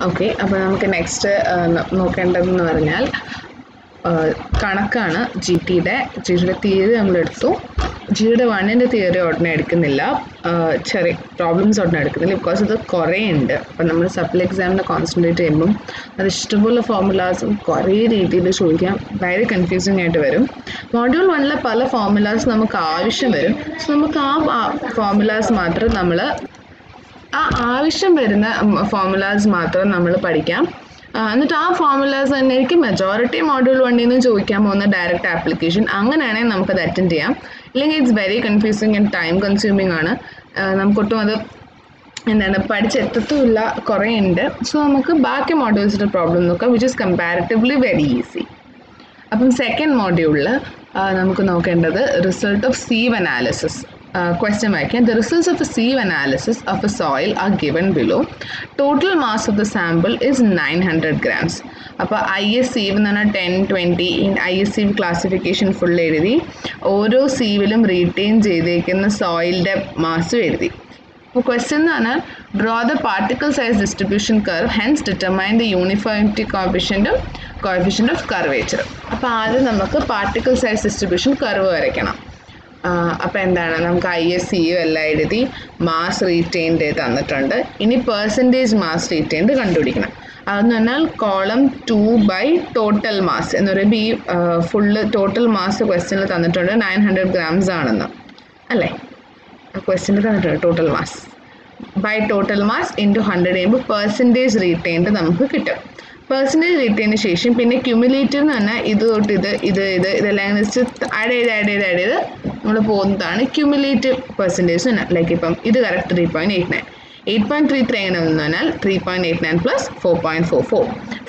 Okay, അപ്പോൾ നമുക്ക് next നോക്കേണ്ടതെന്ന് പറഞ്ഞാൽ കണക്കാണ്. ജി ടിയുടെ തിയറി നമ്മളെടുത്തു. ജിയുടെ 1ൻ്റെ തിയറി ഉടനെ എടുക്കുന്നില്ല, ചെറിയ പ്രോബ്ലംസ് ഉടനെ എടുക്കുന്നില്ല, ബിക്കോസ് ഇത് കുറേ ഉണ്ട്. അപ്പം നമ്മൾ സപ്ലി എക്സാമിന് കോൺസെൻട്രേറ്റ് ചെയ്യുമ്പം അത് ഇഷ്ടംപോലെ ഫോർമുലാസും കുറേ രീതിയിൽ ചോദിക്കാം, വളരെ കൺഫ്യൂസിങ് ആയിട്ട് വരും. മോഡ്യൂൾ 1 പല ഫോർമുലാസ് നമുക്ക് ആവശ്യം വരും. സോ നമുക്ക് ആ ഫോർമുലാസ് മാത്രം നമ്മൾ ആവശ്യം വരുന്ന ഫോർമുലാസ് മാത്രം നമ്മൾ പഠിക്കാം. എന്നിട്ട് ആ ഫോർമുലാസ് തന്നെ ആയിരിക്കും മെജോറിറ്റി മോഡ്യൂൾ 1 നിന്ന് ചോദിക്കാൻ പോകുന്ന ഡയറക്റ്റ് ആപ്ലിക്കേഷൻ. അങ്ങനെയാണെങ്കിൽ നമുക്കത് അറ്റൻഡ് ചെയ്യാം. ഇല്ലെങ്കിൽ it's very confusing and time consuming ആണ്. നമുക്കൊട്ടും അത് പഠിച്ചെത്തത്തുമില്ല, കുറേ ഉണ്ട്. സോ നമുക്ക് ബാക്കി മോഡ്യൂൾസിൻ്റെ പ്രോബ്ലം നോക്കാം, which is comparatively very easy. അപ്പം സെക്കൻഡ് മോഡ്യൂളിൽ നമുക്ക് നോക്കേണ്ടത് result of sieve analysis. Question വായിക്കാം. The results of a sieve analysis of a soil are given below. Total mass of the sample is 900 grams. അപ്പോൾ IS sieve എന്ന് പറഞ്ഞാൽ 10, 20 IS sieve classification full എഴുതി. ഓരോ സീവിലും retain ചെയ്തേക്കുന്ന സോയിലിൻ്റെ മാസും എഴുതി. അപ്പോൾ question എന്ന് പറഞ്ഞാൽ draw the particle size distribution curve, hence determine the uniformity coefficient of curvature. അപ്പോൾ ആദ്യം നമുക്ക് പാർട്ടിക്കിൾ സൈസ് ഡിസ്ട്രിബ്യൂഷൻ കർവ് വരയ്ക്കണം. അപ്പോൾ എന്താണ്, നമുക്ക് IS sieve എല്ലാം എഴുതി, മാസ് റീറ്റെയിൻഡ് തന്നിട്ടുണ്ട്. ഇനി പെർസെൻറ്റേജ് മാസ് റീറ്റെയിൻഡ് കണ്ടുപിടിക്കണം. അതെന്ന് പറഞ്ഞാൽ കോളം 2 ടോട്ടൽ മാസ് എന്ന് പറയുമ്പോൾ ഈ ഫുള്ള് ടോട്ടൽ മാസ് ക്വസ്റ്റ്യനിൽ തന്നിട്ടുണ്ട് 900 grams ആണെന്ന് അല്ലേ. ക്വസ്റ്റ്യനിൽ തന്നിട്ടുണ്ട് total mass by total mass into 100 ചെയ്യുമ്പോൾ പെർസെൻറ്റേജ് റീറ്റെയിൻഡ് നമുക്ക് കിട്ടും. പെർസെൻറ്റേജ് റീറ്റെയിന് ശേഷം പിന്നെ ക്യുമുലേറ്റീവ് എന്ന് പറഞ്ഞാൽ ഇത് തൊട്ട് ഇതെല്ലാം ആഡ് ചെയ്ത് നമ്മൾ പോകുന്നതാണ് ക്യുമുലേറ്റീവ് പെർസെൻറ്റേജ് തന്നെ. ലൈക്ക് ഇപ്പം ഇത് കറക്റ്റ് 3.89, 8.33 എങ്ങനെ വന്നു പറഞ്ഞാൽ 3.89 പ്ലസ് 4.44,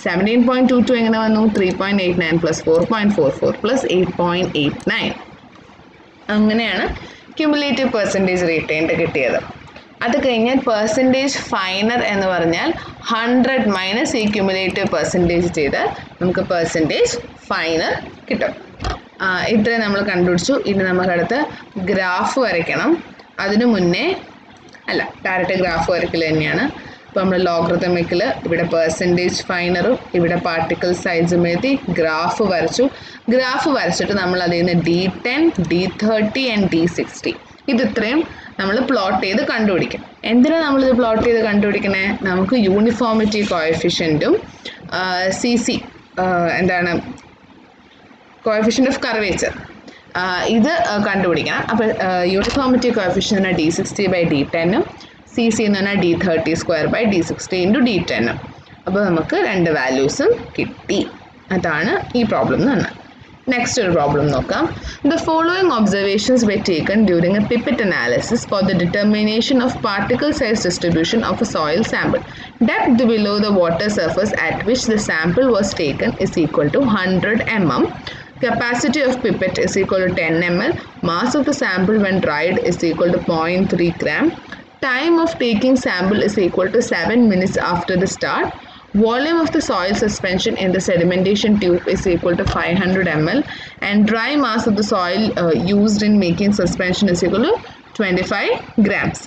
17.22 എങ്ങനെ വന്നു 3.89 പ്ലസ് 4.44 പ്ലസ് 8.89. അങ്ങനെയാണ് ക്യുമുലേറ്റീവ് പെർസെൻറ്റേജ് റീറ്റെയിൻഡ് കിട്ടിയത്. അത് കഴിഞ്ഞാൽ പെർസെൻറ്റേജ് ഫൈനർ എന്ന് പറഞ്ഞാൽ 100 മൈനസ് ഈ ക്യുമുലേറ്റീവ് പെർസെൻറ്റേജ് ചെയ്താൽ നമുക്ക് പെർസെൻറ്റേജ് ഫൈനർ കിട്ടും. ഇത്രയും നമ്മൾ കണ്ടുപിടിച്ചു. ഇനി നമുക്കടുത്ത് ഗ്രാഫ് വരയ്ക്കണം. അതിനു മുന്നേ ഡയറക്റ്റ് ഗ്രാഫ് വരയ്ക്കൽ തന്നെയാണ്. അപ്പോൾ നമ്മൾ ലോഗറിതമിക്കിൽ ഇവിടെ പെർസെൻറ്റേജ് ഫൈനറും ഇവിടെ പാർട്ടിക്കിൾ സൈസും എഴുതി ഗ്രാഫ് വരച്ചു. ഗ്രാഫ് വരച്ചിട്ട് നമ്മൾ അതിൽ നിന്ന് D10, D30 ആൻഡ് D60 ഇതിത്രയും നമ്മൾ പ്ലോട്ട് ചെയ്ത് കണ്ടുപിടിക്കും. എന്തിനാണ് നമ്മളിത് പ്ലോട്ട് ചെയ്ത് കണ്ടുപിടിക്കണേ? നമുക്ക് യൂണിഫോമിറ്റി കോഎഫിഷ്യൻറ്റും CC എന്താണ് കോഎഫിഷ്യൻ്റ് ഓഫ് കർവേച്ചർ ഇത് കണ്ടുപിടിക്കണം. അപ്പോൾ യൂണിഫോമിറ്റി കോഎഫിഷ്യൻ്റ് D60/D10 CC എന്ന് പറഞ്ഞാൽ D30² / D60 × D10. അപ്പോൾ നമുക്ക് രണ്ട് വാല്യൂസും കിട്ടി. അതാണ് ഈ പ്രോബ്ലം എന്ന് പറഞ്ഞാൽ. നെക്സ്റ്റ് ഒരു പ്രോബ്ലം നോക്കാം. The following observations were taken during a pipette analysis for the determination of particle size distribution of a soil sample. Depth below the water surface at which the sample was taken is equal to 100 mm. Capacity of pipette is equal to 10 ml. Mass of the sample when dried is equal to 0.3 gram. Time of taking sample is equal to 7 minutes after the start. Volume of the soil suspension in the sedimentation tube is equal to 500 ml and dry mass of the soil used in making suspension is equal to 25 grams.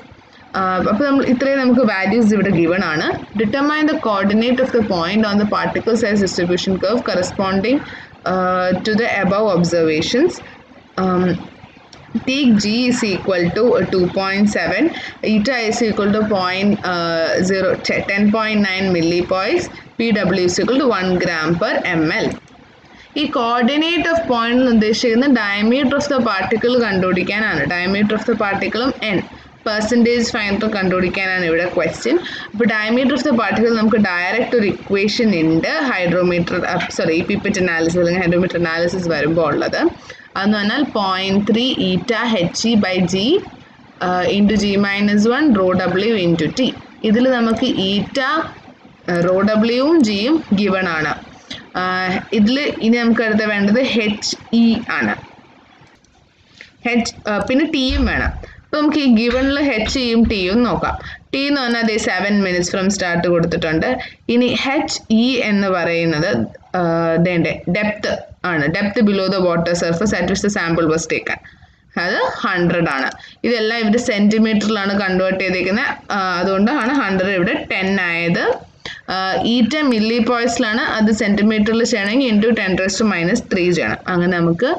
അപ്പോൾ നമ്മൾ ഇത്രയും നമുക്ക് values ഇവിടെ given ആണ്. Determine the coordinate of the point on the particle size distribution curve corresponding to the above observations. Take G is equal to 2.7, eta is equal to 10.9 millipoise, PW is equal to 1 gram per ml. ഈ coordinate of point എന്ന് ഉദ്ദേശിക്കുന്നത് diameter of the particle കണ്ടുപിടിക്കാനാണ്. Diameter of the പാർട്ടിക്കിളും percentage finer കണ്ടുപിടിക്കാനാണ് ഇവിടെ question. അപ്പോൾ diameter of the particle നമുക്ക് direct ഒരു ഇക്വേഷൻ ഉണ്ട് ഈ പിപ്പറ്റ് അനാലിസിസ് അല്ലെങ്കിൽ ഹൈഡ്രോമീറ്റർ അനാലിസിസ് വരുമ്പോൾ ഉള്ളത്. അതെന്ന് പറഞ്ഞാൽ 0.3 eta He/G into G-1 ρW into T. ഇതിൽ നമുക്ക് ഈറ്റ ρWയും ജിയും ഗിവൺ ആണ്. ഇതിൽ ഇനി നമുക്ക് അടുത്ത് വേണ്ടത് HE ആണ്. പിന്നെ ടിയും വേണം. അപ്പോൾ നമുക്ക് ഈ ഗിവണിൽ HEയും ടിയും നോക്കാം. ടി എന്ന് പറഞ്ഞാൽ 7 minutes ഫ്രം സ്റ്റാർട്ട് കൊടുത്തിട്ടുണ്ട്. ഇനി HE എന്ന് പറയുന്നത് ഡെപ്ത് ആണ്. Depth below the water surface at which the sample was taken, അത് 100 ആണ്. ഇതെല്ലാം ഇവർ സെൻറ്റിമീറ്ററിലാണ് കൺവേർട്ട് ചെയ്തേക്കുന്നത്. അതുകൊണ്ടാണ് 100 ഇവിടെ 10 ആയത്. ഈറ്റ മില്ലി പോയിസിലാണ്, അത് സെൻറ്റിമീറ്ററിൽ ചെയ്യണമെങ്കിൽ ഇൻറ്റു 10⁻³ ചെയ്യണം. അങ്ങനെ നമുക്ക്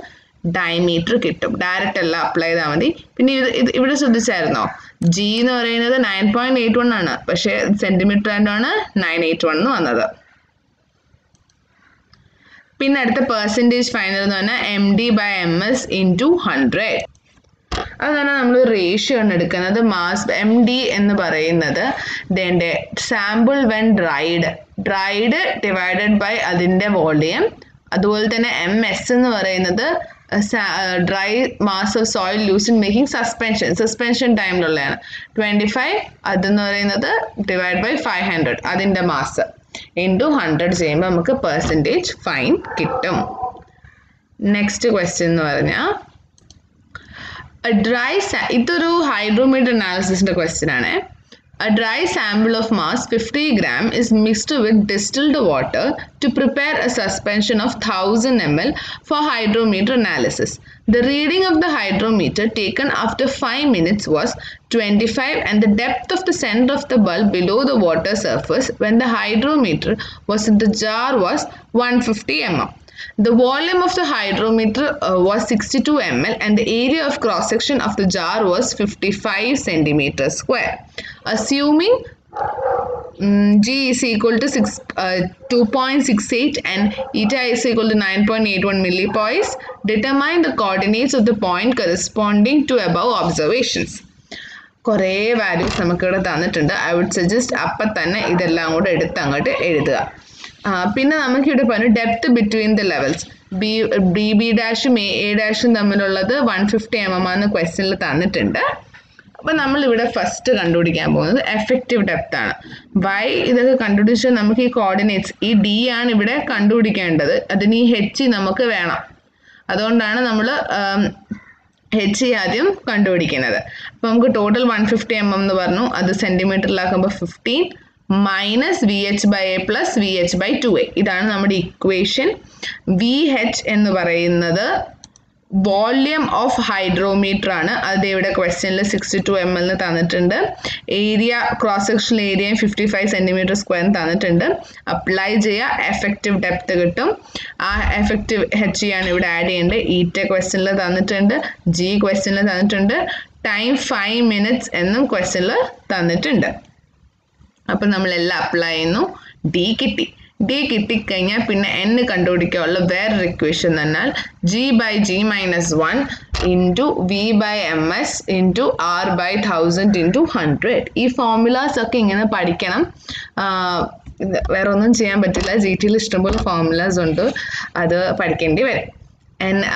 ഡയമീറ്റർ കിട്ടും. ഡയറക്റ്റ് അല്ല, അപ്ലൈ ചെയ്താൽ മതി. പിന്നെ ഇവിടെ ശ്രദ്ധിച്ചായിരുന്നോ, ജി എന്ന് പറയുന്നത് 9.81 ആണ്, പക്ഷേ സെൻറ്റിമീറ്റർ ആയിട്ടാണ് 981 എന്ന് വന്നത്. പിന്നെ അടുത്ത പെർസെൻറ്റേജ് ഫൈനൽ എന്ന് പറഞ്ഞാൽ MD/MS ഇൻറ്റു 100. അതാണ് നമ്മൾ റേഷ്യോ ആണ് എടുക്കുന്നത്. മാസ് MD എന്ന് പറയുന്നത് ഇതിൻ്റെ sample when dried divided by അതിൻ്റെ വോളിയം. അതുപോലെ തന്നെ MS എന്ന് പറയുന്നത് dry mass of soil use in making suspension ടൈമിലുള്ളതാണ്. 25 അതെന്ന് പറയുന്നത് ഡിവൈഡ് ബൈ 500 അതിൻ്റെ മാസ് ഇൻറ്റു 100 ചെയ്യുമ്പോൾ നമുക്ക് പെർസെൻറ്റേജ് ഫൈൻ കിട്ടും. നെക്സ്റ്റ് ക്വസ്റ്റ്യൻ എന്ന് പറഞ്ഞാൽ ഇതൊരു ഹൈഡ്രോമീറ്റർ അനാലിസിസിൻ്റെ ക്വസ്റ്റ്യൻ ആണ്. A dry sample of mass 50 gram is mixed with distilled water to prepare a suspension of 1000 ml for hydrometer analysis. The reading of the hydrometer taken after 5 minutes was 25 and the depth of the center of the bulb below the water surface when the hydrometer was in the jar was 150 mm. The volume of the hydrometer was 62 ml and the area of cross section of the jar was 55 centimeters square. Assuming G is equal to 2.68 and eta is equal to 9.81 millipoise, determine the coordinates of the point corresponding to above observations. കുറേ values നമുക്കിവിടെ തന്നിട്ടുണ്ട്. I would suggest അപ്പം തന്നെ ഇതെല്ലാം കൂടെ എടുത്ത് അങ്ങോട്ട് എഴുതുക. പിന്നെ നമുക്കിവിടെ പറഞ്ഞു depth between the levels B ഡാഷും എ ഡാഷും തമ്മിലുള്ളത് 150 mm ആണ് ക്വസ്റ്റ്യനിൽ തന്നിട്ടുണ്ട്. അപ്പം നമ്മളിവിടെ ഫസ്റ്റ് കണ്ടുപിടിക്കാൻ പോകുന്നത് എഫക്റ്റീവ് ഡെപ്ത് ആണ്. വൈ ഇതൊക്കെ കണ്ടുപിടിച്ചാൽ നമുക്ക് ഈ കോർഡിനേറ്റ്സ് ഈ ഡി ആണ് ഇവിടെ കണ്ടുപിടിക്കേണ്ടത്, അതിന് ഈ എച്ച് നമുക്ക് വേണം. അതുകൊണ്ടാണ് നമ്മൾ എച്ച് ആദ്യം കണ്ടുപിടിക്കുന്നത്. അപ്പം നമുക്ക് ടോട്ടൽ 150 mm എന്ന് പറഞ്ഞു, അത് സെൻറ്റിമീറ്ററിലാക്കുമ്പോൾ 15 minus VH/A plus VH/2A. ഇതാണ് നമ്മുടെ ഇക്വേഷൻ. VH എന്ന് പറയുന്നത് വോള്യൂം ഓഫ് ഹൈഡ്രോമീറ്റർ ആണ്. അത് ഇവിടെ ക്വസ്റ്റ്യനിൽ 62 ml തന്നിട്ടുണ്ട്. ഏരിയ ക്രോസ് സെക്ഷൻ ഏരിയയും 55 cm² തന്നിട്ടുണ്ട്. അപ്ലൈ ചെയ്യുക, എഫക്റ്റീവ് ഡെപ്ത് കിട്ടും. ആ എഫക്റ്റീവ് H ആണ് ഇവിടെ ആഡ് ചെയ്യേണ്ടത്. ഈറ്റ ക്വസ്റ്റ്യനിൽ തന്നിട്ടുണ്ട്, ജി ക്വസ്റ്റ്യനിൽ തന്നിട്ടുണ്ട്, ടൈം 5 minutes എന്നും ക്വസ്റ്റ്യനിൽ തന്നിട്ടുണ്ട്. അപ്പം നമ്മളെല്ലാം അപ്ലൈ ചെയ്യുന്നു. ഡി കിട്ടിക്കഴിഞ്ഞാൽ പിന്നെ N കണ്ടുപിടിക്കാനുള്ള വേറൊരു ഇക്വേഷൻ തന്നാൽ G/G-1 into V/MS into R/1000 into 100. ഈ ഫോർമുലാസ് ഒക്കെ ഇങ്ങനെ പഠിക്കണം. വേറെ ഒന്നും ചെയ്യാൻ പറ്റില്ല. GTയിൽ ഇഷ്ടംപോലെ ഫോർമുലാസ് ഉണ്ട്, അത് പഠിക്കേണ്ടി വരും.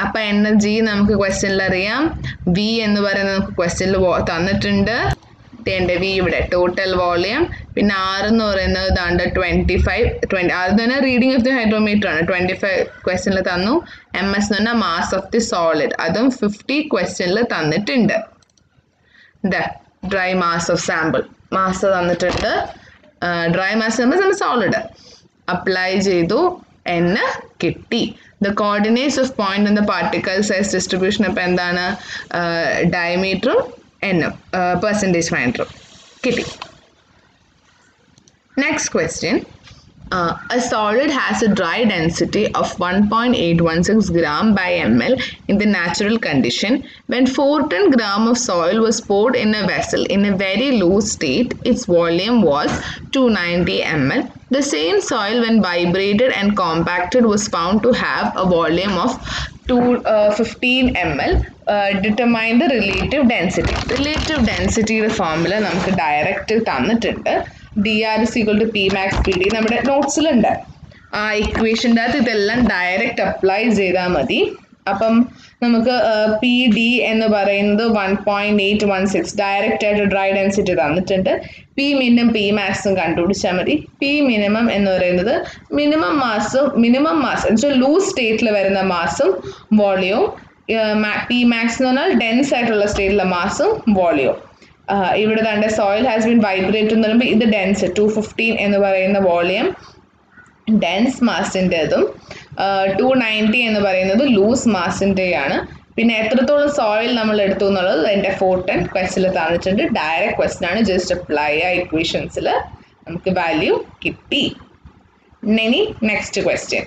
അപ്പം N G നമുക്ക് ക്വസ്റ്റ്യനിൽ അറിയാം. V എന്ന് പറയുന്നത് നമുക്ക് ക്വസ്റ്റ്യനിൽ തന്നിട്ടുണ്ട്. വി ഇവിടെ ടോട്ടൽ വോളിയം. പിന്നെ R എന്ന് പറയുന്നത് ദാണ്ട് 25 ആർ എന്ന് പറഞ്ഞാൽ റീഡിംഗ് ഓഫ് ദി ഹൈഡ്രോമീറ്റർ ആണ്. 25 ക്വസ്റ്റ്യനിൽ തന്നു. MS എന്ന് പറഞ്ഞാൽ മാസ് ഓഫ് ദി സോളിഡ്, അതും 50 ക്വസ്റ്റ്യനിൽ തന്നിട്ടുണ്ട്. Dry mass of sample mass തന്നിട്ടുണ്ട്. ഡ്രൈ മാസ് നമ്മൾ സോളിഡ് അപ്ലൈ ചെയ്തു, N കിട്ടി. The coordinates of point in the particle size distribution അപ്പം എന്താണ്, ഡയമീറ്ററും എന്നും പെർസെൻറ്റേജ് ഫൈൻഡറും കിട്ടി. Next question. A solid has a dry density of 1.816 gram/ml in the natural condition. When 410 gram of soil was poured in a vessel in a very loose state, its volume was 290 ml. The same soil, when vibrated and compacted, was found to have a volume of 15 ml. Determine the relative density. Relative density formula നമുക്ക് direct തന്നിട്ടുണ്ട്. dr is equal to Pmax PD നമ്മുടെ നോട്ട്സിലുണ്ട്. ആ ഇക്വേഷൻ്റെ അകത്ത് ഇതെല്ലാം direct apply ചെയ്താൽ മതി. അപ്പം നമുക്ക് പി ഡി എന്ന് പറയുന്നത് 1.816 ഡയറക്റ്റ് ആയിട്ട് ഡ്രൈ ഡെൻസിറ്റി തന്നിട്ടുണ്ട്. പി മിനിമം പി മാക്സും കണ്ടുപിടിച്ചാൽ മതി. പി മിനിമം എന്ന് പറയുന്നത് മിനിമം മാസ് എന്നുവെച്ചാൽ ലൂസ് സ്റ്റേറ്റിൽ വരുന്ന മാസും വോളിയവും, പി മാക്സ് എന്ന് പറഞ്ഞാൽ ഡെൻസ് ആയിട്ടുള്ള സ്റ്റേറ്റിലെ മാസും വോളിയവും. ഇവിടെ തന്നെ സോയിൽ ഹാസ് ബീൻ വൈബ്രേറ്റ് എന്ന് പറയുമ്പോൾ ഇത് ഡെൻസ് 215 എന്ന് പറയുന്ന വോളിയം ഡെൻസ് മാസിൻ്റെതും 290 എന്ന് പറയുന്നത് ലൂസ് മാസിൻ്റെയാണ്. പിന്നെ എത്രത്തോളം സോയിൽ നമ്മൾ എടുത്തു എന്നുള്ളത് എൻ്റെ 410 ക്വസ്റ്റിൽ തന്നിട്ടുണ്ട്. ഡയറക്റ്റ് ക്വസ്റ്റൻ ആണ്, ജസ്റ്റ് അപ്ലൈ ആ ഇക്വേഷൻസിൽ. നമുക്ക് വാല്യൂ കിട്ടി. Next question.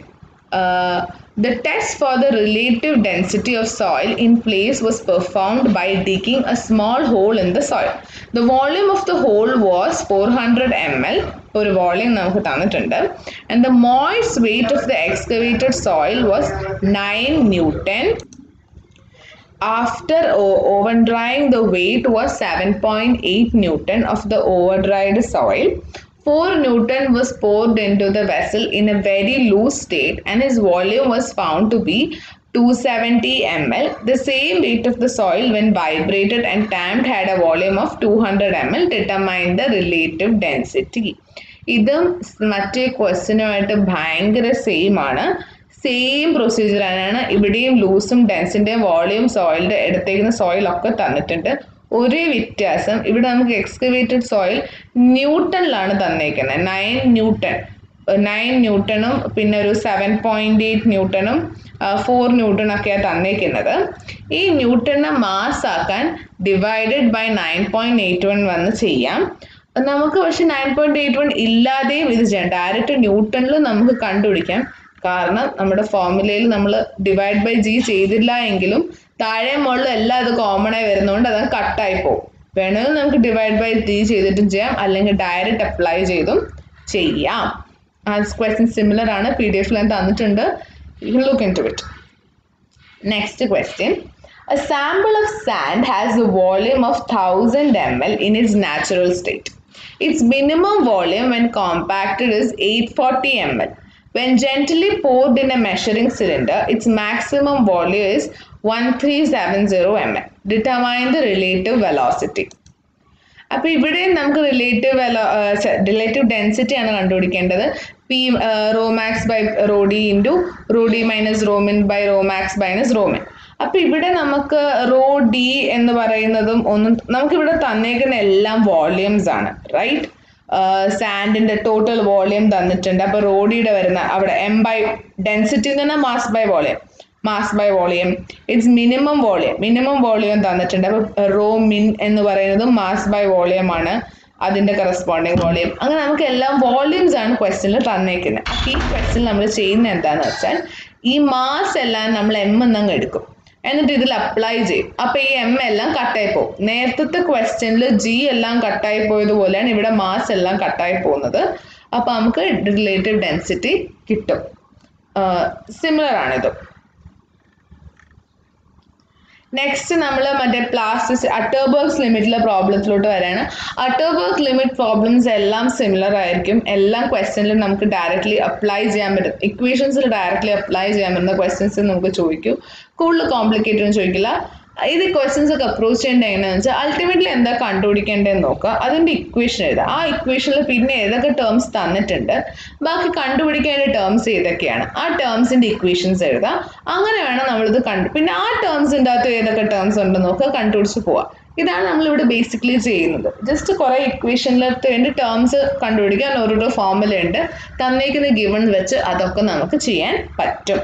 The test for the relative density of soil in place was performed by digging a small hole in the soil. The volume of the hole was 400 ml. ഒരു volume നമുക്ക് തന്നിട്ടുണ്ട്. And the moist weight of the excavated soil was 9 Newton. After oven drying, the weight was 7.8 Newton of the over dried soil. 4 Newton was poured into the vessel in a very loose state and his volume was found to be 270 ml. The same weight of the soil when vibrated and tamped had a volume of 200 ml. Determine the relative density. ഇതും മറ്റേ ക്വസ്റ്റ്യനുമായിട്ട് ഭയങ്കര same ആണ്. Same procedure ആണ്. ഇവിടെയും ലൂസും ഡെൻസിൻ്റെയും volume സോയിലിൻ്റെ എടുത്തേക്കുന്ന സോയിലൊക്കെ തന്നിട്ടുണ്ട്. ഒരേ വ്യത്യാസം, ഇവിടെ നമുക്ക് എക്സ്കവേറ്റഡ് സോയിൽ ന്യൂട്ടണിലാണ് തന്നേക്കുന്നത്. 9 ന്യൂട്ടണും പിന്നെ ഒരു 7.8 ന്യൂട്ടണും 4 ന്യൂട്ടണൊക്കെയാണ് തന്നേക്കുന്നത്. ഈ ന്യൂട്ടണിനെ മാസ് ആക്കാൻ ഡിവൈഡഡ് ബൈ 9.81 വന്ന് ചെയ്യാം. നമുക്ക് പക്ഷെ 9.81 ഇല്ലാതെയും ഇത് ചെയ്യാം. ഡയറക്റ്റ് ന്യൂട്ടണിൽ നമുക്ക് കണ്ടുപിടിക്കാം. കാരണം നമ്മുടെ ഫോർമുലയിൽ നമ്മൾ ഡിവൈഡ് ബൈ ജി ചെയ്തില്ല എങ്കിലും താഴെ മുകളിൽ എല്ലാം അത് കോമൺ ആയി വരുന്നതുകൊണ്ട് അത് കട്ടായി പോകും. വേണമെങ്കിൽ നമുക്ക് ഡിവൈഡ് ബൈ ജി ചെയ്തിട്ടും ചെയ്യാം, അല്ലെങ്കിൽ ഡയറക്റ്റ് അപ്ലൈ ചെയ്തും ചെയ്യാം. ആ ക്വസ്റ്റ്യൻ സിമിലർ ആണ്, PDF ഞാൻ തന്നിട്ടുണ്ട്. You can look into it. Next question. A sample of sand has a volume of 1000 ml in its natural state. Its minimum volume when compacted is 840 ml. When gently poured in a measuring cylinder, its maximum volume is 1370 ml. Determine the relative velocity. അപ്പോൾ ഇവിടെ നമുക്ക് relative density ആണ് കണ്ടുപിടിക്കേണ്ടത്. P rho max by rho d into rho d minus rho min by rho max minus rho min. അപ്പോൾ ഇവിടെ നമുക്ക് raw D എന്ന് പറയുന്നതും ഒന്നും, നമുക്കിവിടെ തന്നേക്കുന്ന എല്ലാം വോളിയൂംസ് ആണ്, റൈറ്റ്? സാൻഡിൻ്റെ ടോട്ടൽ വോളിയം തന്നിട്ടുണ്ട്. അപ്പോൾ റോ ഡിയുടെ വരുന്ന അവിടെ എം ബൈ ഡെൻസിറ്റി എന്ന് പറഞ്ഞാൽ mass by volume. It's minimum volume തന്നിട്ടുണ്ട്. അപ്പോൾ റോ മിൻ എന്ന് പറയുന്നതും മാസ് ബൈ വോളിയം ആണ്, അതിൻ്റെ കറസ്പോണ്ടിങ് വോളിയം. അങ്ങനെ നമുക്ക് എല്ലാം വോളിയൂംസ് ആണ് ക്വസ്റ്റ്യനിൽ തന്നേക്കുന്നത്. അപ്പോൾ ഈ ക്വസ്റ്റ്യൻ നമ്മൾ ചെയ്യുന്നത് എന്താണെന്ന് വെച്ചാൽ ഈ മാസ് എല്ലാം നമ്മൾ എം എന്നങ്ങ് എടുക്കും, എന്നിട്ട് ഇതിൽ അപ്ലൈ ചെയ്യും. അപ്പോൾ ഈ എം എല്ലാം കട്ടായി പോകും. നേരത്തെ ക്വസ്റ്റ്യനിൽ ജി എല്ലാം കട്ടായി പോയതുപോലെയാണ് ഇവിടെ മാസ് എല്ലാം കട്ടായി പോകുന്നത്. അപ്പോൾ നമുക്ക് റിലേറ്റീവ് ഡെൻസിറ്റി കിട്ടും. സിമിലർ ആണിത്. നെക്സ്റ്റ് നമ്മൾ മറ്റേ അറ്റർബർഗ്സ് ലിമിറ്റിലെ പ്രോബ്ലത്തിലോട്ട് വരാണ്. അറ്റർബർഗ് ലിമിറ്റ് പ്രോബ്ലംസ് എല്ലാം സിമിലർ ആയിരിക്കും. എല്ലാം ക്വസ്റ്റ്യനിൽ നമുക്ക് ഡയറക്റ്റ്ലി അപ്ലൈ ചെയ്യാൻ പറ്റും. ഇക്വേഷൻസിൽ ഡയറക്റ്റ്ലി അപ്ലൈ ചെയ്യാൻ പറ്റുന്ന ക്വസ്റ്റ്യൻസ് നമുക്ക് ചോദിക്കും. കൂടുതൽ കോംപ്ലിക്കേറ്റഡ് ഒന്നും ചോദിക്കില്ല. ഇത് ക്വസ്റ്റ്യൻസ് ഒക്കെ അപ്രോച്ച് ചെയ്യേണ്ടത് എങ്ങനെയാണെന്ന് വെച്ചാൽ അൾട്ടിമേറ്റ്ലി എന്താ കണ്ടുപിടിക്കേണ്ടതെന്ന് നോക്കുക, അതിൻ്റെ ഇക്വേഷൻ എഴുതുക. ആ ഇക്വേഷനിൽ പിന്നെ ഏതൊക്കെ ടേംസ് തന്നിട്ടുണ്ട്, ബാക്കി കണ്ടുപിടിക്കേണ്ട ടേംസ് ഏതൊക്കെയാണ്, ആ ടേംസിൻ്റെ ഇക്വേഷൻസ് എഴുതുക. അങ്ങനെ വേണം നമ്മളിത് പിന്നെ ആ ടേംസിൻ്റെ അകത്ത് ഏതൊക്കെ ടേംസ് ഉണ്ടെന്ന് നോക്കുക, കണ്ടുപിടിച്ച് പോവുക. ഇതാണ് നമ്മളിവിടെ ബേസിക്കലി ചെയ്യുന്നത്. ജസ്റ്റ് കുറേ ഇക്വേഷനിലത്ത് വേണ്ടി ടേംസ് കണ്ടുപിടിക്കാൻ ഓരോരോ ഫോർമുല ഉണ്ട്, തന്നേക്കുന്ന ഗിവൺ വെച്ച് അതൊക്കെ നമുക്ക് ചെയ്യാൻ പറ്റും.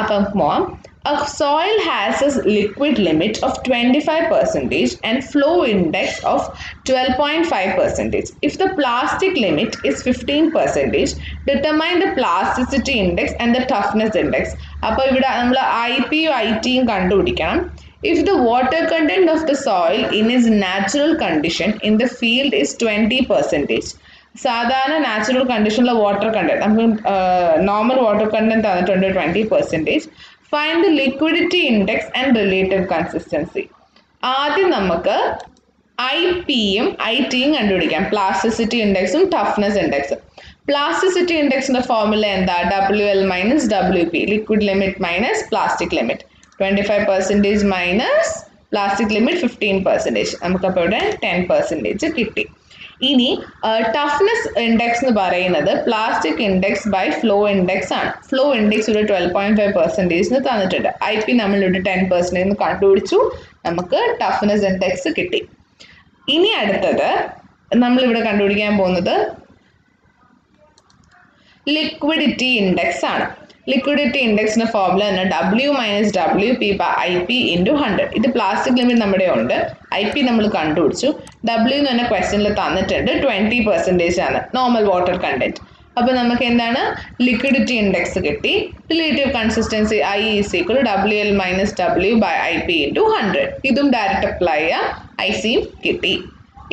അപ്പം പോവാം. A soil has a liquid limit of 25% and flow index of 12.5%. If the plastic limit is 15%, determine the plasticity index and the toughness index. അപ്പോൾ ഇവിടെ നമ്മൾ ഐപിയും ഐടിയും കണ്ടുപിടിക്കണം. If the water content of the soil in its natural condition in the field is 20%, സാധാരണ natural കണ്ടീഷനിലെ water content നമുക്ക് normal water content തന്നിട്ടുണ്ട് 20%. Find the liquidity index and relative consistency. ആദ്യം നമുക്ക് ഐപിയും ഐടിയും കണ്ടുപിടിക്കാം, പ്ലാസ്റ്റിസിറ്റി ഇൻഡെക്സും ടഫ്നെസ് ഇൻഡെക്സും. പ്ലാസ്റ്റിസിറ്റി ഇൻഡെക്സിന്റെ ഫോർമുല എന്താ? WL minus WP, liquid limit minus plastic limit. 25% minus plastic limit 15%. നമുക്കപ്പോൾ ഇവിടെ 10% കിട്ടി. ഇനി ടഫ്നെസ് ഇൻഡെക്സ് എന്ന് പറയുന്നത് plastic index by flow index ആണ്. ഫ്ലോ ഇൻഡെക്സ് ഇവിടെ 12.5% തന്നിട്ടുണ്ട്. IP നമ്മളിവിടെ 10% കണ്ടുപിടിച്ചു, നമുക്ക് ടഫ്നെസ് ഇൻഡെക്സ് കിട്ടി. ഇനി അടുത്തത് നമ്മളിവിടെ കണ്ടുപിടിക്കാൻ പോകുന്നത് ലിക്വിഡിറ്റി ഇൻഡെക്സ് ആണ്. ലിക്വിഡിറ്റി ഇൻഡെക്സിന്റെ ഫോർമുല തന്നെ W minus WP by IP into 100. ഇത് പ്ലാസ്റ്റിക് ലിമിറ്റ് നമ്മുടെ ഉണ്ട്. IP നമ്മൾ കണ്ടുപിടിച്ചു. W എന്ന് പറഞ്ഞ ക്വസ്റ്റ്യനിൽ തന്നിട്ടുണ്ട് 20% ആണ് നോർമൽ വാട്ടർ കണ്ടന്റ്. അപ്പോൾ നമുക്ക് എന്താണ് ലിക്വിഡിറ്റി ഇൻഡെക്സ് കിട്ടി. Relative consistency I is equal WL minus W by IP into 100. ഇതും ഡയറക്റ്റ് അപ്ലൈ ചെയ്യാം. ICയും കിട്ടി.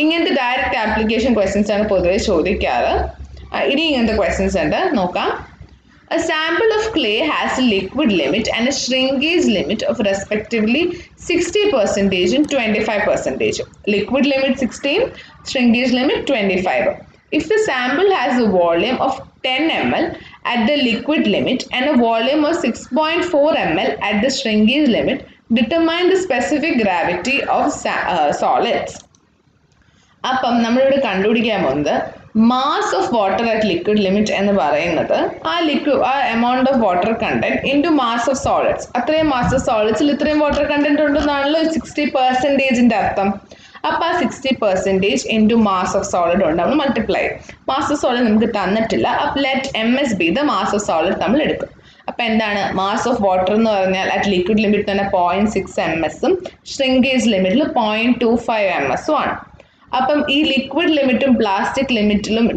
ഇങ്ങനത്തെ ഡയറക്റ്റ് ആപ്ലിക്കേഷൻ ക്വസ്റ്റ്യൻസ് ആണ് പൊതുവെ ചോദിക്കാറ്. ഇനി ഇങ്ങനത്തെ ക്വസ്റ്റ്യൻസ് ഉണ്ട്, നോക്കാം. A sample of clay has a liquid limit and a shrinkage limit of respectively 60% and 25%. Liquid limit 16, shrinkage limit 25. If the sample has a volume of 10 ml at the liquid limit and a volume of 6.4 ml at the shrinkage limit, determine the specific gravity of solids. അപ്പം നമ്മളിവിടെ കണ്ടുപിടിക്കാൻ പോകുന്നത് mass of water at liquid limit എന്ന് പറയുന്നത് ആ amount of water content into mass of solids. അത്രയും mass of സോളിഡ്സിൽ ഇത്രയും water content ഉണ്ടെന്നാണല്ലോ 60% അർത്ഥം. അപ്പോൾ ആ 60% ഇൻറ്റു മാസ് ഓഫ് സോളിഡ് ഉണ്ട് നമ്മൾ മൾട്ടിപ്ലൈ ചെയ്യും. മാസ് ഓഫ് സോളിഡ് നമുക്ക് തന്നിട്ടില്ല. അപ്പോൾ let MS B the mass of solid നമ്മൾ എടുക്കും. അപ്പോൾ എന്താണ് മാസ് ഓഫ് വാട്ടർ എന്ന് പറഞ്ഞാൽ അറ്റ് ലിക്വിഡ് ലിമിറ്റ് തന്നെ 0.6 ms ഷ്രിങ്കേജ് ലിമിറ്റിൽ 0.25 ms ആണ്. അപ്പം ഈ ലിക്വിഡ് ലിമിറ്റും പ്ലാസ്റ്റിക് ലിമിറ്റിലും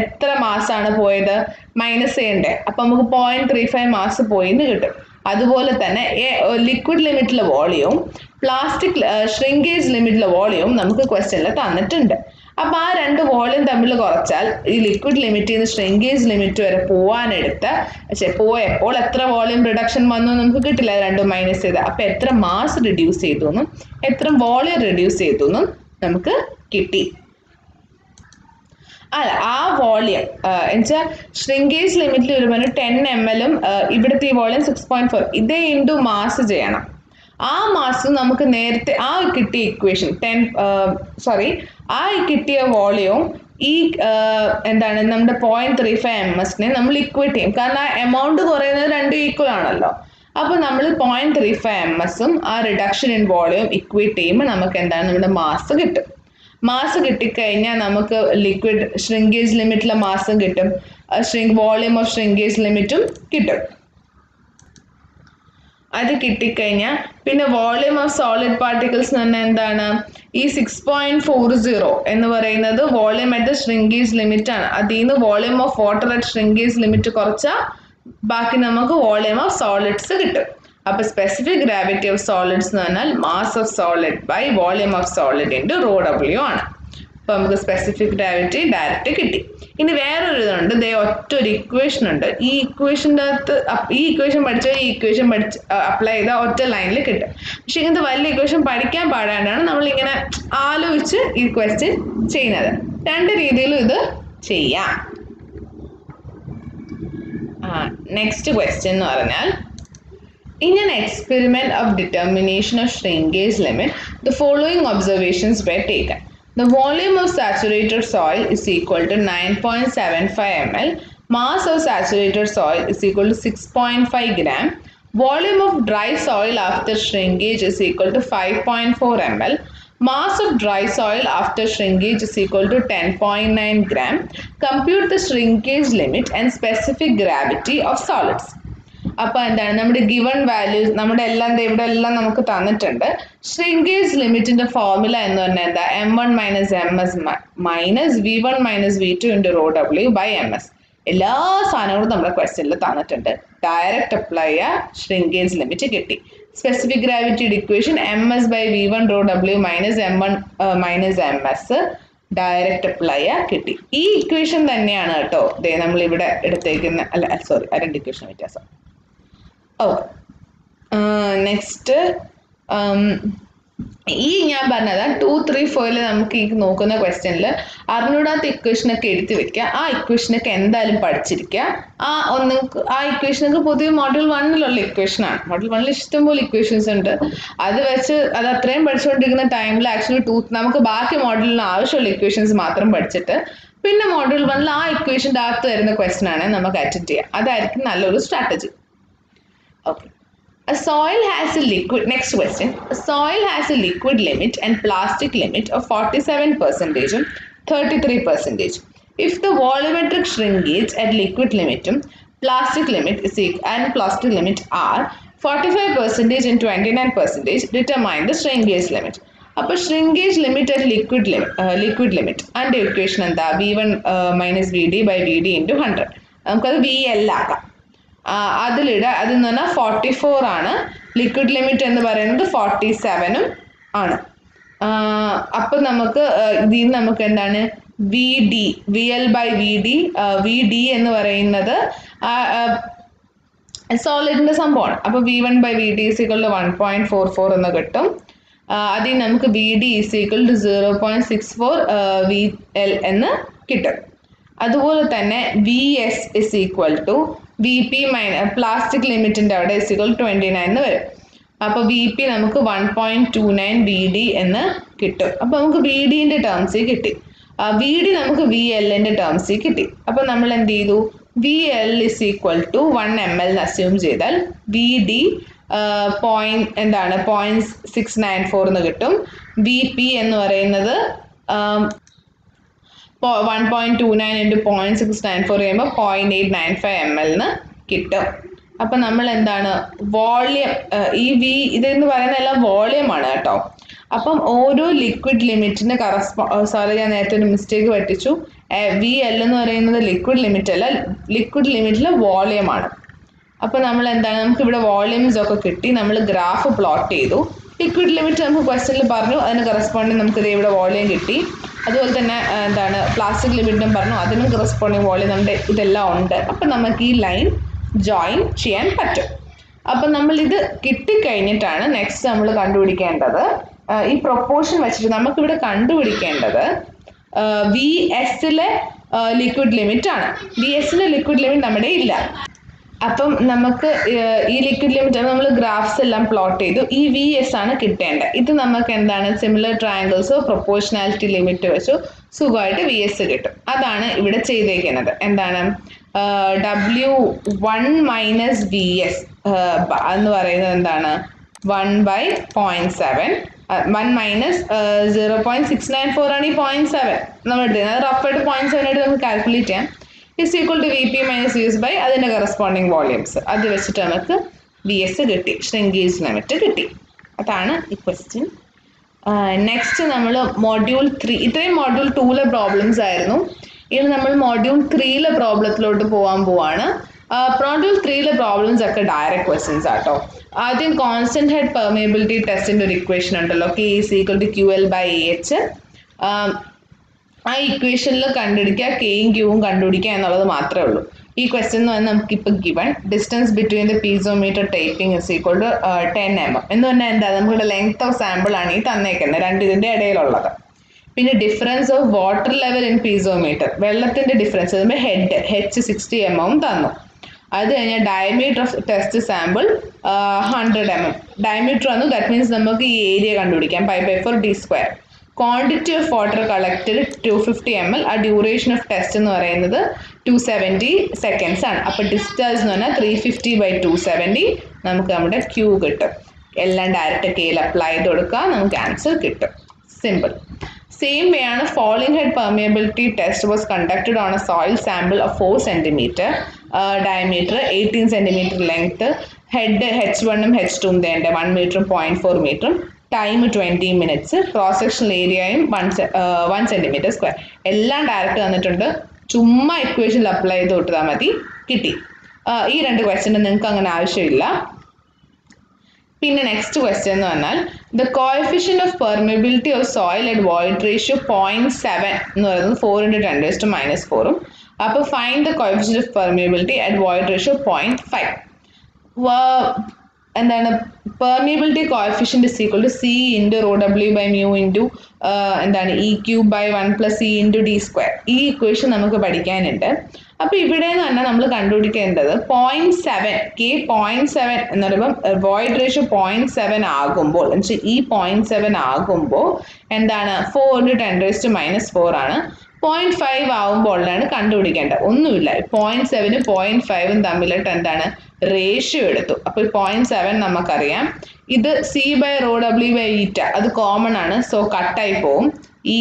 എത്ര മാസാണ് പോയത് മൈനസ് ചെയ്യണ്ടേ. അപ്പം നമുക്ക് 0.35 മാസ് പോയിന്ന് കിട്ടും. അതുപോലെ തന്നെ ലിക്വിഡ് ലിമിറ്റിലെ വോളിയവും പ്ലാസ്റ്റിക് ഷ്രിങ്കേജ് ലിമിറ്റിലെ വോളിയവും നമുക്ക് ക്വസ്റ്റ്യനിൽ തന്നിട്ടുണ്ട്. അപ്പം ആ രണ്ട് വോളിയം തമ്മിൽ കുറച്ചാൽ ഈ ലിക്വിഡ് ലിമിറ്റിൽ നിന്ന് ഷ്രിങ്കേജ് ലിമിറ്റ് വരെ പോയപ്പോൾ എത്ര വോളിയം റിഡക്ഷൻ വന്നു നമുക്ക് കിട്ടില്ല, രണ്ടും മൈനസ് ചെയ്ത്. അപ്പം എത്ര മാസ് റിഡ്യൂസ് ചെയ്തു എന്നും എത്ര വോളിയം റിഡ്യൂസ് ചെയ്തു എന്നും നമുക്ക് കിട്ടി. അല്ല, ആ വോളിയം എന്നുവെച്ചാൽ ഷ്രിങ്കേജ് ലിമിറ്റിൽ വരുമ്പോൾ 10 ml ഇവിടുത്തെ ഈ വോളിയം 6.4 ഇതേ ഇൻറ്റു മാസ് ചെയ്യണം. ആ മാസ് നമുക്ക് നേരത്തെ ആ കിട്ടിയ ഇക്വേഷൻ ആ കിട്ടിയ വോളിയവും ഈ എന്താണ് നമ്മുടെ 0.35 ms നമ്മൾ ഇക്വേറ്റ് ചെയ്യും. കാരണം ആ എമൗണ്ട് കുറയുന്നത് രണ്ടും ഈക്വൽ ആണല്ലോ. അപ്പോൾ നമ്മൾ 0.35 ms ആ റിഡക്ഷൻ ഇൻ വോളിയം ഇക്വേറ്റ് ചെയ്യുമ്പോൾ നമുക്ക് എന്താണ് നമ്മുടെ മാസ് കിട്ടും. മാസ് കിട്ടിക്കഴിഞ്ഞാൽ നമുക്ക് ലിക്വിഡ് ഷ്രിങ്കേജ് ലിമിറ്റിലെ മാസും കിട്ടും, വോളിയം ഓഫ് ഷ്രിങ്കേജ് ലിമിറ്റും കിട്ടും. അത് കിട്ടിക്കഴിഞ്ഞാൽ പിന്നെ വോളിയം ഓഫ് സോളിഡ് പാർട്ടിക്കിൾസ് എന്ന് പറഞ്ഞാൽ എന്താണ് ഈ 6.40 എന്ന് പറയുന്നത് volume at the shrinkage limit ആണ്. അതിൽ നിന്ന് volume of water at shrinkage limit കുറച്ചാൽ ബാക്കി നമുക്ക് വോളിയം ഓഫ് സോളിഡ്സ് കിട്ടും. അപ്പോൾ സ്പെസിഫിക് ഗ്രാവിറ്റി ഓഫ് സോളിഡ്സ് എന്ന് പറഞ്ഞാൽ mass of solid by volume of solid into ρW ആണ്. അപ്പോൾ നമുക്ക് സ്പെസിഫിക് ഗ്രാവിറ്റി ഡയറക്റ്റ് കിട്ടി. ഇനി വേറൊരു ഇതുണ്ട്, ഒറ്റ ഒരു ഇക്വേഷൻ ഉണ്ട്. ഈ ഇക്വേഷൻ്റെ അകത്ത് ഈ ഇക്വേഷൻ പഠിച്ചാൽ ഈ ഇക്വേഷൻ അപ്ലൈ ചെയ്താൽ ഒറ്റ ലൈനിൽ കിട്ടും. പക്ഷെ ഇങ്ങനത്തെ വലിയ ഇക്വേഷൻ പഠിക്കാൻ പാടാണ്ടാണ് നമ്മളിങ്ങനെ ആലോചിച്ച് ഈ ക്വസ്റ്റ്യൻ ചെയ്യുന്നത്. രണ്ട് രീതിയിലും ഇത് ചെയ്യാം. നെക്സ്റ്റ് ക്വസ്റ്റ്യൻ എന്ന് പറഞ്ഞാൽ in an experiment of determination of shrinkage limit, the following observations were taken. The volume of saturated soil is equal to 9.75 ml. Mass of saturated soil is equal to 6.5 gram. Volume of dry soil after shrinkage is equal to 5.4 ml. Mass of dry soil after shrinkage is equal to 10.9 gram. Compute the shrinkage limit and specific gravity of solids. അപ്പോൾ എന്താണ് നമ്മുടെ given values നമ്മുടെ എല്ലാം ഇവിടെ എല്ലാം നമുക്ക് തന്നിട്ടുണ്ട്. Shrinkage ലിമിറ്റിന്റെ ഫോർമുല എന്ന് പറഞ്ഞാൽ എന്താ M1 minus MS minus V1 minus V2 into ρW by MS. എല്ലാ സാധനങ്ങളും നമ്മുടെ ക്വസ്റ്റ്യനിൽ തന്നിട്ടുണ്ട്. ഡയറക്റ്റ് അപ്ലൈ ചെയ്യുക, ഷ്രിങ്കേജ് ലിമിറ്റ് കിട്ടി. സ്പെസിഫിക് ഗ്രാവിറ്റിയുടെ equation MS by V1 ρW minus M1 minus MS direct apply ചെയ്യുക കിട്ടി. ഈ ഇക്വേഷൻ തന്നെയാണ് കേട്ടോ നമ്മളിവിടെ എടുത്തേക്കുന്ന രണ്ട് ഇക്വേഷൻ വ്യത്യാസം. നെക്സ്റ്റ് ഈ ഞാൻ പറഞ്ഞത് 2, 3, 4 നമുക്ക് ഈ നോക്കുന്ന ക്വസ്റ്റ്യനിൽ അറിഞ്ഞൂടാത്ത ഇക്വേഷനൊക്കെ എഴുതി വെക്കുക. ആ ഇക്വേഷനൊക്കെ എന്തായാലും പഠിച്ചിരിക്കുക. ആ ഇക്വേഷനൊക്കെ പൊതുവെ മോഡ്യൂൾ 1 ഇക്വേഷനാണ്. മോഡ്യൂൾ 1 ഇഷ്ടംപോലെ ഇക്വേഷൻസ് ഉണ്ട്. അത് വെച്ച് അത് അത്രയും പഠിച്ചുകൊണ്ടിരിക്കുന്ന ടൈമിൽ ആക്ച്വലി നമുക്ക് ബാക്കി മോഡ്യൂളിന് ആവശ്യമുള്ള ഇക്വേഷൻസ് മാത്രം പഠിച്ചിട്ട് പിന്നെ മോഡ്യൂൾ 1 ആ ഇക്വേഷൻ്റെ അകത്ത് വരുന്ന ക്വസ്റ്റ്യൻ ആണ് നമുക്ക് അറ്റൻഡ് ചെയ്യുക. അതായിരിക്കും നല്ലൊരു strategy. Okay. A soil has a liquid. Next question. A soil has a liquid limit and plastic limit of 47% and 33%. If the volumetric shrinkage at liquid limit, plastic limit is equal and plastic limit are 45% and 29%. Determine the shrinkage limit. അപ്പോൾ shrinkage limit at liquid limit അതിൻ്റെ equation എന്താ V1 minus VD by VD into 100. നമുക്കത് VL ആക്കാം. അതിലിട അതെന്ന് പറഞ്ഞാൽ 44 ആണ്, liquid limit എന്ന് പറയുന്നത് 47 ആണ്. അപ്പം നമുക്ക് ഇതിൽ നിന്ന് നമുക്ക് എന്താണ് VD VL by VD VD എന്ന് പറയുന്നത് സോളിഡിൻ്റെ സംഭവമാണ്. അപ്പോൾ V1 by VD is equal to 1.44 എന്ന് കിട്ടും. അതിൽ നമുക്ക് VD is equal to 0.64 VL എന്ന് കിട്ടും. അതുപോലെ തന്നെ VS is equal to VP minus plastic ലിമിറ്റിൻ്റെ അവിടെ is equal to 29 എന്ന് വരും. അപ്പോൾ VP നമുക്ക് 1.29 VD എന്ന് കിട്ടും. അപ്പോൾ നമുക്ക് VDൻ്റെ ടേംസിൽ കിട്ടി. VD നമുക്ക് VLൻ്റെ ടേംസിൽ കിട്ടി. അപ്പോൾ നമ്മൾ എന്ത് ചെയ്തു, VL is equal to 1 ml assume ചെയ്താൽ VD എന്താണ് 0.694 എന്ന് കിട്ടും. VP എന്ന് പറയുന്നത് 1.29 into 0.694 ചെയ്യുമ്പോൾ 0.895 ml എന്ന് കിട്ടും. അപ്പം നമ്മൾ എന്താണ് വോളിയം ഇതെന്ന് പറയുന്ന എല്ലാം വോളിയമാണ് കേട്ടോ. അപ്പം ഓരോ ലിക്വിഡ് ലിമിറ്റിന് സോറി ഞാൻ നേരത്തെ ഒരു മിസ്റ്റേക്ക് പറ്റിച്ചു. VL എന്ന് പറയുന്നത് ലിക്വിഡ് ലിമിറ്റ് അല്ല, ലിക്വിഡ് ലിമിറ്റിൽ വോളിയമാണ്. അപ്പോൾ നമ്മൾ എന്താണ് നമുക്കിവിടെ വോളിയംസ് ഒക്കെ കിട്ടി, നമ്മൾ ഗ്രാഫ് പ്ലോട്ട് ചെയ്തു. ലിക്വിഡ് ലിമിറ്റ് നമുക്ക് ക്വസ്റ്റ്യനിൽ പറഞ്ഞു, അതിന് കറസ്പോണ്ടിങ് നമുക്ക് ഇവിടെ വോളിയം കിട്ടി. അതുപോലെ തന്നെ എന്താണ് പ്ലാസ്റ്റിക് ലിമിറ്റും പറഞ്ഞു, അതിനും കറസ്പോണ്ടിങ് വോളിയം നമ്മുടെ ഇതെല്ലാം ഉണ്ട്. അപ്പം നമുക്ക് ഈ ലൈൻ ജോയിൻ ചെയ്യാൻ പറ്റും. അപ്പം നമ്മളിത് കിട്ടിക്കഴിഞ്ഞിട്ടാണ് നെക്സ്റ്റ് നമ്മൾ കണ്ടുപിടിക്കേണ്ടത് ഈ പ്രൊപ്പോർഷൻ വെച്ചിട്ട് നമുക്കിവിടെ കണ്ടുപിടിക്കേണ്ടത് VSലെ ലിക്വിഡ് ലിമിറ്റ് ആണ്. VSലെ ലിക്വിഡ് ലിമിറ്റ് നമ്മുടെ ഇല്ല. അപ്പം നമുക്ക് ഈ ലിക്വിഡ് ലിമിറ്റ് നമ്മൾ ഗ്രാഫ്സ് എല്ലാം പ്ലോട്ട് ചെയ്തു. ഈ VS ആണ് കിട്ടേണ്ടത്. ഇത് നമുക്ക് എന്താണ് സിമിലർ ട്രയാങ്കിൾസോ പ്രൊപ്പോർഷണാലിറ്റി ലിമിറ്റ് വെച്ചോ സുഖമായിട്ട് VS കിട്ടും. അതാണ് ഇവിടെ ചെയ്തേക്കുന്നത്. എന്താണ് W1 മൈനസ് VS എന്ന് പറയുന്നത് എന്താണ് 1/0.7 1 മൈനസ് 0.694 ആണ് ഈ 0.7 നമ്മൾ എടുത്തത്. അത് റഫായിട്ട് 0.7 ആയിട്ട് നമുക്ക് കാൽക്കുലേറ്റ് ചെയ്യാം. is equal to VP minus VS by അതിൻ്റെ കറസ്പോണ്ടിങ് വോളിയംസ്. അത് വെച്ചിട്ട് നമുക്ക് VS കിട്ടി, ഷ്രിങ്കേജ് ലിമിറ്റ് കിട്ടി. അതാണ് ഈ ക്വസ്റ്റ്യൻ. നെക്സ്റ്റ് നമ്മൾ മൊഡ്യൂൾ 3, ഇത്രയും മൊഡ്യൂൾ 2ലെ പ്രോബ്ലംസ് ആയിരുന്നു. ഇനി നമ്മൾ മൊഡ്യൂൾ 3ലെ പ്രോബ്ലത്തിലോട്ട് പോവാണ്. മൊഡ്യൂൾ 3ലെ പ്രോബ്ലംസ് ഒക്കെ ഡയറക്റ്റ് ക്വസ്റ്റ്യൻസ് ആട്ടോ. ആദ്യം കോൺസ്റ്റന്റ് ഹെഡ് പെർമിയബിലിറ്റി ടെസ്റ്റിൻ്റെ ഒരു ഇക്വേഷൻ ഉണ്ടല്ലോ, K is equal to QL by AH. ആ ഇക്വേഷനിൽ കണ്ടുപിടിക്കുക, കെയും ക്യൂവും കണ്ടുപിടിക്കുക എന്നുള്ളത് മാത്രമേ ഉള്ളൂ. ഈ ക്വസ്റ്റ്യൻ എന്ന് പറഞ്ഞാൽ നമുക്കിപ്പോൾ given distance between the piezometer tapping is equal to 10 mm എന്ന് പറഞ്ഞാൽ എന്താ നമുക്കിവിടെ ലെങ്ത് ഓഫ് സാമ്പിൾ ആണ് ഈ തന്നേക്കുന്നത്, രണ്ടിതിൻ്റെ ഇടയിലുള്ളത്. പിന്നെ difference of water level in piezometer, വെള്ളത്തിൻ്റെ ഡിഫറൻസ് ഹെഡ് H60 mm തന്നു. അത് കഴിഞ്ഞാൽ diameter of test sample 100 mm diameter വന്നു. ദാറ്റ് മീൻസ് നമുക്ക് ഈ ഏരിയ കണ്ടുപിടിക്കാം, π/4 d². Quantity of water collected 250 ml. ആ ഡ്യൂറേഷൻ ഓഫ് ടെസ്റ്റ് എന്ന് പറയുന്നത് 270 seconds ആണ്. അപ്പോൾ ഡിസ്റ്റൻസ് എന്ന് പറഞ്ഞാൽ 350/270 നമുക്ക് നമ്മുടെ ക്യൂ കിട്ടും. എല്ലാം ഡയറക്റ്റ് കെയിൽ അപ്ലൈ ചെയ്ത് കൊടുക്കുക, നമുക്ക് ആൻസർ കിട്ടും. സിമ്പിൾ. സെയിം വേ ആണ് falling head permeability test was conducted on a soil sample of 4 cm diameter, 18 cm length, head H1 H2 തേണ്ട 1 meter 0.4 meter, time 20 minutes, cross sectional ഏരിയയും 1 cm². എല്ലാം direct തന്നിട്ടുണ്ട്, ചുമ്മാ ഇക്വേഷനിൽ അപ്ലൈ ചെയ്ത് കൊടുത്താൽ മതി, കിട്ടി. ഈ രണ്ട് ക്വസ്റ്റ്യൻ നിങ്ങൾക്ക് അങ്ങനെ ആവശ്യമില്ല. പിന്നെ നെക്സ്റ്റ് ക്വസ്റ്റ്യൻ എന്ന് പറഞ്ഞാൽ the coefficient of permeability of soil at void ratio 0.7 എന്ന് പറയുന്നത് 4 × 10⁻⁴. അപ്പോൾ find the coefficient of permeability at void ratio 0.5. എന്താണ് permeability coefficient is equal to C × ρW/μ × എന്താണ് E³ 1 + C × d². ഈ ഇക്വേഷൻ നമുക്ക് പഠിക്കാനുണ്ട്. അപ്പോൾ ഇവിടെ എന്ന് പറഞ്ഞാൽ നമ്മൾ കണ്ടുപിടിക്കേണ്ടത് 0.7 K 0.7 എന്ന് പറയുമ്പോൾ വോയിഡ് റേഷ്യോ 0.7 ആകുമ്പോൾ എന്നുവെച്ചാൽ ഈ 0.7 ആകുമ്പോൾ എന്താണ് 4 × 10⁻⁴ ആണ്. 0.5 ആവുമ്പോഴാണ് കണ്ടുപിടിക്കേണ്ടത്. ഒന്നുമില്ല, 0.7 0.5 തമ്മിലിട്ട് എന്താണ് റേഷ്യോ എടുത്തു. അപ്പോൾ 0.7 നമുക്കറിയാം. ഇത് C/ρW/η അത് കോമൺ ആണ്, സോ കട്ടായി പോവും. ഈ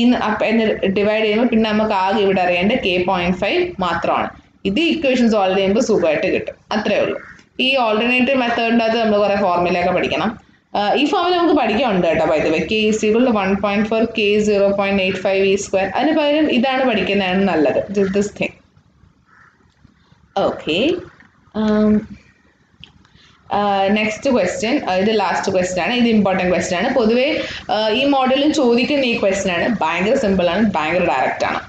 ഡിവൈഡ് ചെയ്യുമ്പോൾ പിന്നെ നമുക്ക് ആകെ ഇവിടെ അറിയേണ്ടത് K 0.5 മാത്രമാണ്. ഇത് ഇക്വേഷൻ സോൾവ് ചെയ്യുമ്പോൾ സുഖമായിട്ട് കിട്ടും. അത്രേ ഉള്ളൂ. ഈ ഓൾട്ടർനേറ്റീവ് മെത്തേഡിൻ്റെ അകത്ത് നമ്മൾ കുറേ ഫോർമുലയൊക്കെ പഠിക്കണം. ഈ ഫോമിൽ നമുക്ക് പഠിക്കാനുണ്ട് കേട്ടോ. By the way K is equal to 1.4 K 0.85 e square. അതിന് പകരം ഇതാണ് പഠിക്കുന്നതാണ് നല്ലത്. This thing. Okay, next question, ഇത് ലാസ്റ്റ് ക്വസ്റ്റ്യൻ ആണ്. ഇത് ഇമ്പോർട്ടൻറ്റ് ക്വസ്റ്റ്യൻ ആണ്. പൊതുവേ ഈ മോഡലിൽ ചോദിക്കുന്ന ഈ ക്വസ്റ്റ്യൻ ആണ്. ഭയങ്കര സിമ്പിളാണ്, ഭയങ്കര ഡയറക്റ്റ് ആണ്.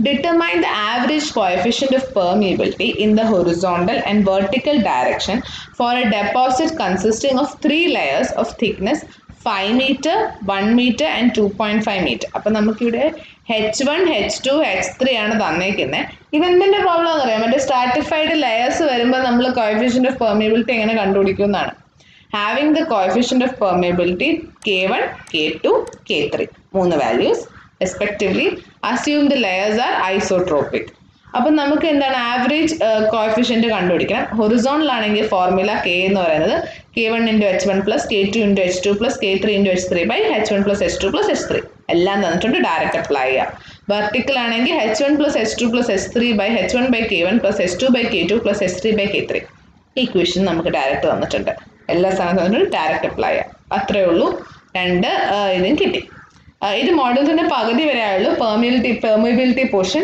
Determine the average coefficient of permeability in the horizontal and vertical direction for a deposit consisting of 3 layers of thickness 5 meter, 1 meter and 2.5 meter. അപ്പോൾ നമുക്കിവിടെ H1, H2, H3 ആണ് തന്നേക്കുന്നത്. ഇതെന്തിൻ്റെ പ്രോബ്ലം എന്ന് അറിയാം? മറ്റേ സ്ട്രാറ്റിഫൈഡ് ലെയേഴ്സ് വരുമ്പോൾ നമ്മൾ coefficient of permeability എങ്ങനെ കണ്ടുപിടിക്കുന്നതാണ്. Having the coefficient of permeability K1, K2, K3 3 values respectively, assume the layers are isotropic. അപ്പം നമുക്ക് എന്താണ് ആവറേജ് കോഎഫിഷ്യന്റ് കണ്ടുപിടിക്കണം. ഹൊറിസോണ്ടൽ ആണെങ്കിൽ ഫോർമുല കെ എന്ന് പറയുന്നത് K1 × H1 + K2 × H2 + K3 × H3 / H1 + H2 + H3 എല്ലാം തന്നിട്ടുണ്ട്. ഡയറക്റ്റ് അപ്ലൈ ചെയ്യാം. വെർട്ടിക്കൽ ആണെങ്കിൽ H1 + H2 + H3 / H1 / K1 + H2 / K2 + H3 / K3. Equation നമുക്ക് ഡയറക്റ്റ് തന്നിട്ടുണ്ട്. എല്ലാ സ്ഥാനത്തും തന്നിട്ടുണ്ട്. ഡയറക്റ്റ് അപ്ലൈ ചെയ്യാം. അത്രേ ഉള്ളൂ. രണ്ട് ഇതും കിട്ടി. ഇത് മോഡൽസിന്റെ പകുതി വരെ ആയുള്ളൂ. Permeability portion.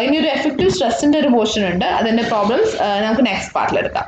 ഇനി ഒരു എഫക്റ്റീവ് സ്ട്രെസ്സിന്റെ ഒരു പോർഷൻ ഉണ്ട്. അതിന്റെ പ്രോബ്ലംസ് നമുക്ക് നെക്സ്റ്റ് പാർട്ടിൽ എടുക്കാം.